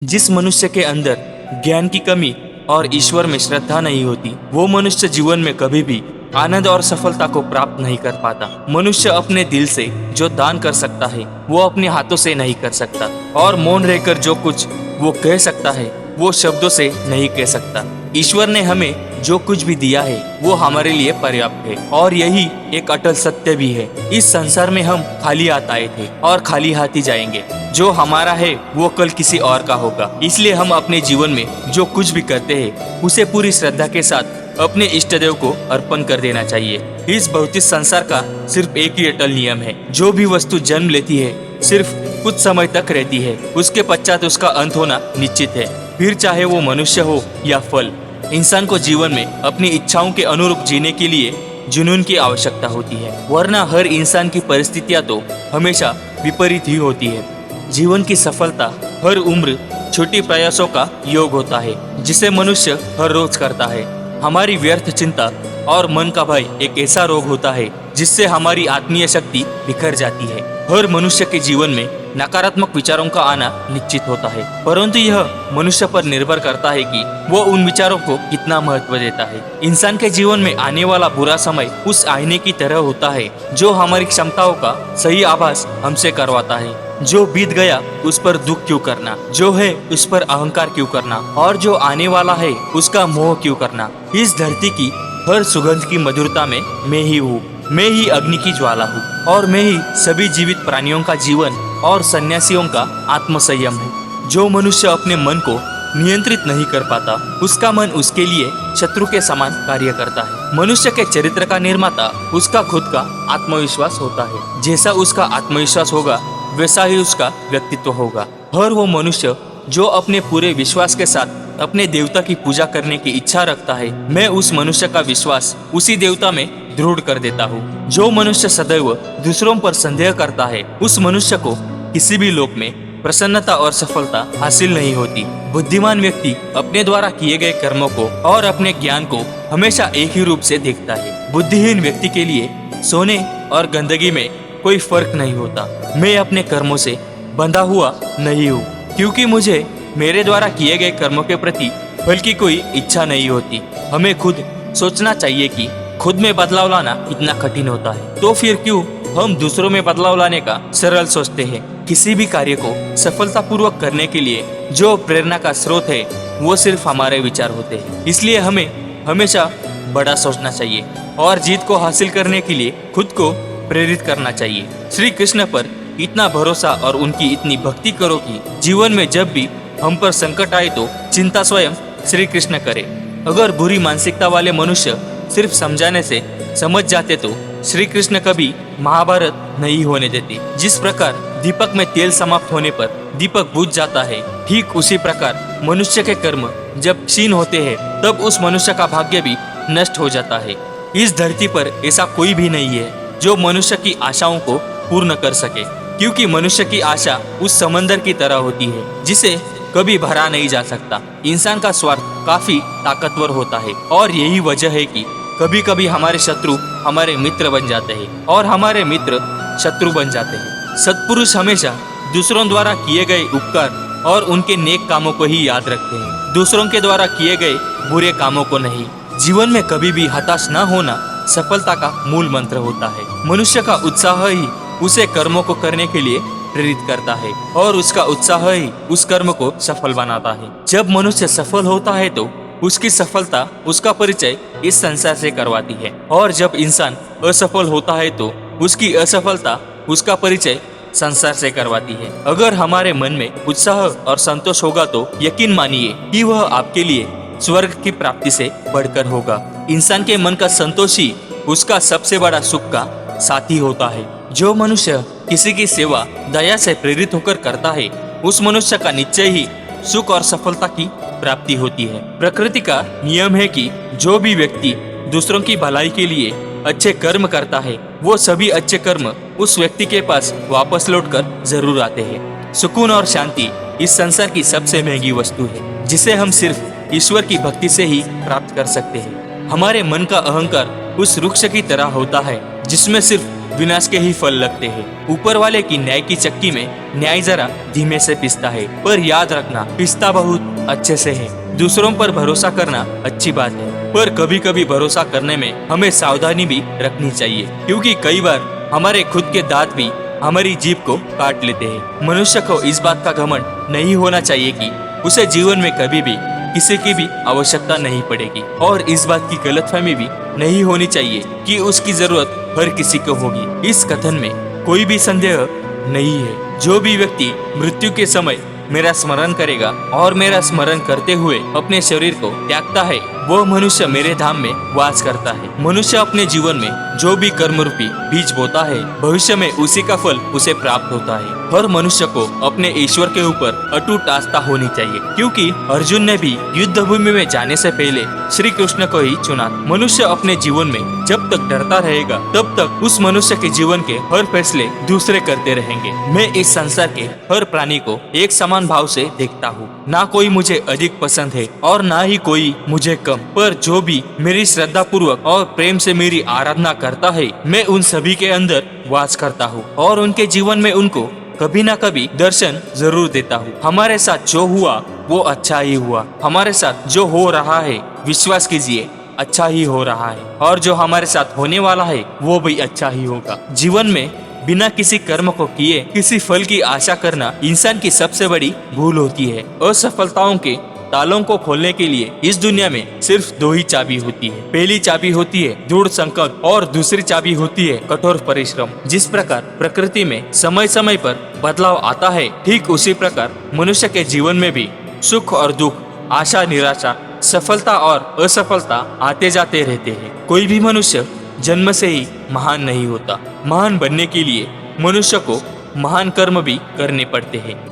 जिस मनुष्य के अंदर ज्ञान की कमी और ईश्वर में श्रद्धा नहीं होती, वो मनुष्य जीवन में कभी भी आनंद और सफलता को प्राप्त नहीं कर पाता। मनुष्य अपने दिल से जो दान कर सकता है वो अपने हाथों से नहीं कर सकता, और मौन रहकर जो कुछ वो कह सकता है वो शब्दों से नहीं कह सकता। ईश्वर ने हमें जो कुछ भी दिया है वो हमारे लिए पर्याप्त है, और यही एक अटल सत्य भी है। इस संसार में हम खाली हाथ आए थे और खाली हाथ ही जाएंगे। जो हमारा है वो कल किसी और का होगा। इसलिए हम अपने जीवन में जो कुछ भी करते हैं उसे पूरी श्रद्धा के साथ अपने इष्ट देव को अर्पण कर देना चाहिए। इस भौतिक संसार का सिर्फ एक ही अटल नियम है, जो भी वस्तु जन्म लेती है सिर्फ कुछ समय तक रहती है, उसके पश्चात उसका अंत होना निश्चित है। फिर चाहे वो मनुष्य हो या फल, इंसान को जीवन में अपनी इच्छाओं के अनुरूप जीने के लिए जुनून की आवश्यकता होती है, वरना हर इंसान की परिस्थितियां तो हमेशा विपरीत ही होती है। जीवन की सफलता हर उम्र छोटी प्रयासों का योग होता है, जिसे मनुष्य हर रोज करता है। हमारी व्यर्थ चिंता और मन का भय एक ऐसा रोग होता है जिससे हमारी आत्मीय शक्ति बिखर जाती है। हर मनुष्य के जीवन में नकारात्मक विचारों का आना निश्चित होता है, परंतु यह मनुष्य पर निर्भर करता है कि वो उन विचारों को कितना महत्व देता है। इंसान के जीवन में आने वाला बुरा समय उस आईने की तरह होता है जो हमारी क्षमताओं का सही आभास हमसे करवाता है। जो बीत गया उस पर दुख क्यों करना, जो है उस पर अहंकार क्यों करना, और जो आने वाला है उसका मोह क्यों करना। इस धरती की हर सुगंध की मधुरता में मैं ही हूँ, मैं ही अग्नि की ज्वाला हूँ, और मैं ही सभी जीवित प्राणियों का जीवन और सन्यासियों का आत्मसंयम है। जो मनुष्य अपने मन को नियंत्रित नहीं कर पाता, उसका मन उसके लिए शत्रु के समान कार्य करता है। मनुष्य के चरित्र का निर्माता उसका खुद का आत्मविश्वास होता है। जैसा उसका आत्मविश्वास होगा वैसा ही उसका व्यक्तित्व होगा। हर वो मनुष्य जो अपने पूरे विश्वास के साथ अपने देवता की पूजा करने की इच्छा रखता है, मैं उस मनुष्य का विश्वास उसी देवता में दृढ़ कर देता हूँ। जो मनुष्य सदैव दूसरों पर संदेह करता है, उस मनुष्य को किसी भी लोक में प्रसन्नता और सफलता हासिल नहीं होती। बुद्धिमान व्यक्ति अपने द्वारा किए गए कर्मों को और अपने ज्ञान को हमेशा एक ही रूप से देखता है। बुद्धिहीन व्यक्ति के लिए सोने और गंदगी में कोई फर्क नहीं होता। मैं अपने कर्मों से बंधा हुआ नहीं हूँ, क्योंकि मुझे मेरे द्वारा किए गए कर्मों के प्रति फल की कोई इच्छा नहीं होती। हमें खुद सोचना चाहिए कि खुद में बदलाव लाना इतना कठिन होता है, तो फिर क्यों हम दूसरों में बदलाव लाने का सरल सोचते हैं। किसी भी कार्य को सफलतापूर्वक करने के लिए जो प्रेरणा का स्रोत है वो सिर्फ हमारे विचार होते हैं। इसलिए हमें हमेशा बड़ा सोचना चाहिए और जीत को हासिल करने के लिए खुद को प्रेरित करना चाहिए। श्री कृष्ण पर इतना भरोसा और उनकी इतनी भक्ति करो कि जीवन में जब भी हम पर संकट आए तो चिंता स्वयं श्री कृष्ण करे। अगर बुरी मानसिकता वाले मनुष्य सिर्फ समझाने से समझ जाते तो श्री कृष्ण कभी महाभारत नहीं होने देते। जिस प्रकार दीपक में तेल समाप्त होने पर दीपक बुझ जाता है, ठीक उसी प्रकार मनुष्य के कर्म जब क्षीण होते हैं तब उस मनुष्य का भाग्य भी नष्ट हो जाता है। इस धरती पर ऐसा कोई भी नहीं है जो मनुष्य की आशाओं को पूर्ण कर सके, क्योंकि मनुष्य की आशा उस समंदर की तरह होती है जिसे कभी भरा नहीं जा सकता। इंसान का स्वार्थ काफी ताकतवर होता है, और यही वजह है कि कभी कभी हमारे शत्रु हमारे मित्र बन जाते हैं और हमारे मित्र शत्रु बन जाते हैं। सत्पुरुष हमेशा दूसरों द्वारा किए गए उपकार और उनके नेक कामों को ही याद रखते हैं, दूसरों के द्वारा किए गए बुरे कामों को नहीं। जीवन में कभी भी हताश न होना सफलता का मूल मंत्र होता है। मनुष्य का उत्साह ही उसे कर्मों को करने के लिए प्रेरित करता है, और उसका उत्साह ही उस कर्म को सफल बनाता है। जब मनुष्य सफल होता है तो उसकी सफलता उसका परिचय इस संसार से करवाती है, और जब इंसान असफल होता है तो उसकी असफलता उसका परिचय संसार से करवाती है। अगर हमारे मन में उत्साह और संतोष होगा तो यकीन मानिए कि वह आपके लिए स्वर्ग की प्राप्ति से बढ़कर होगा। इंसान के मन का संतोष ही उसका सबसे बड़ा सुख का साथी होता है। जो मनुष्य किसी की सेवा दया से प्रेरित होकर करता है, उस मनुष्य का निश्चय ही सुख और सफलता की प्राप्ति होती है। प्रकृति का नियम है कि जो भी व्यक्ति दूसरों की भलाई के लिए अच्छे कर्म करता है, वो सभी अच्छे कर्म उस व्यक्ति के पास वापस लौटकर जरूर आते हैं। सुकून और शांति इस संसार की सबसे महंगी वस्तु है, जिसे हम सिर्फ ईश्वर की भक्ति से ही प्राप्त कर सकते हैं। हमारे मन का अहंकार उस वृक्ष की तरह होता है जिसमें सिर्फ विनाश के ही फल लगते हैं। ऊपर वाले की न्याय की चक्की में न्याय जरा धीमे से पिसता है, पर याद रखना पिसता बहुत अच्छे से है। दूसरों पर भरोसा करना अच्छी बात है, पर कभी कभी भरोसा करने में हमें सावधानी भी रखनी चाहिए, क्योंकि कई बार हमारे खुद के दांत भी हमारी जीभ को काट लेते हैं। मनुष्य को इस बात का घमंड नहीं होना चाहिए कि उसे जीवन में कभी भी किसी की भी आवश्यकता नहीं पड़ेगी, और इस बात की गलतफहमी भी नहीं होनी चाहिए कि उसकी जरूरत हर किसी को होगी। इस कथन में कोई भी संदेह नहीं है। जो भी व्यक्ति मृत्यु के समय मेरा स्मरण करेगा और मेरा स्मरण करते हुए अपने शरीर को त्यागता है, वह मनुष्य मेरे धाम में वास करता है। मनुष्य अपने जीवन में जो भी कर्म रूपी बीज बोता है, भविष्य में उसी का फल उसे प्राप्त होता है। हर मनुष्य को अपने ईश्वर के ऊपर अटूट आस्था होनी चाहिए, क्योंकि अर्जुन ने भी युद्ध भूमि में जाने से पहले श्री कृष्ण को ही चुना। मनुष्य अपने जीवन में जब तक डरता रहेगा, तब तक उस मनुष्य के जीवन के हर फैसले दूसरे करते रहेंगे। मैं इस संसार के हर प्राणी को एक समान भाव से देखता हूँ। ना कोई मुझे अधिक पसंद है और ना ही कोई मुझे कम, पर जो भी मेरी श्रद्धा पूर्वक और प्रेम से मेरी आराधना करता है, मैं उन सभी के अंदर वास करता हूँ और उनके जीवन में उनको कभी ना कभी दर्शन जरूर देता हूँ। हमारे साथ जो हुआ वो अच्छा ही हुआ। हमारे साथ जो हो रहा है, विश्वास कीजिए, अच्छा ही हो रहा है, और जो हमारे साथ होने वाला है वो भी अच्छा ही होगा। जीवन में बिना किसी कर्म को किए किसी फल की आशा करना इंसान की सबसे बड़ी भूल होती है। असफलताओं के तालों को खोलने के लिए इस दुनिया में सिर्फ दो ही चाबी होती है। पहली चाबी होती है दृढ़ संकल्प और दूसरी चाबी होती है कठोर परिश्रम। जिस प्रकार प्रकृति में समय समय पर बदलाव आता है, ठीक उसी प्रकार मनुष्य के जीवन में भी सुख और दुख, आशा निराशा, सफलता और असफलता आते जाते रहते हैं। कोई भी मनुष्य जन्म से ही महान नहीं होता। महान बनने के लिए मनुष्य को महान कर्म भी करने पड़ते हैं।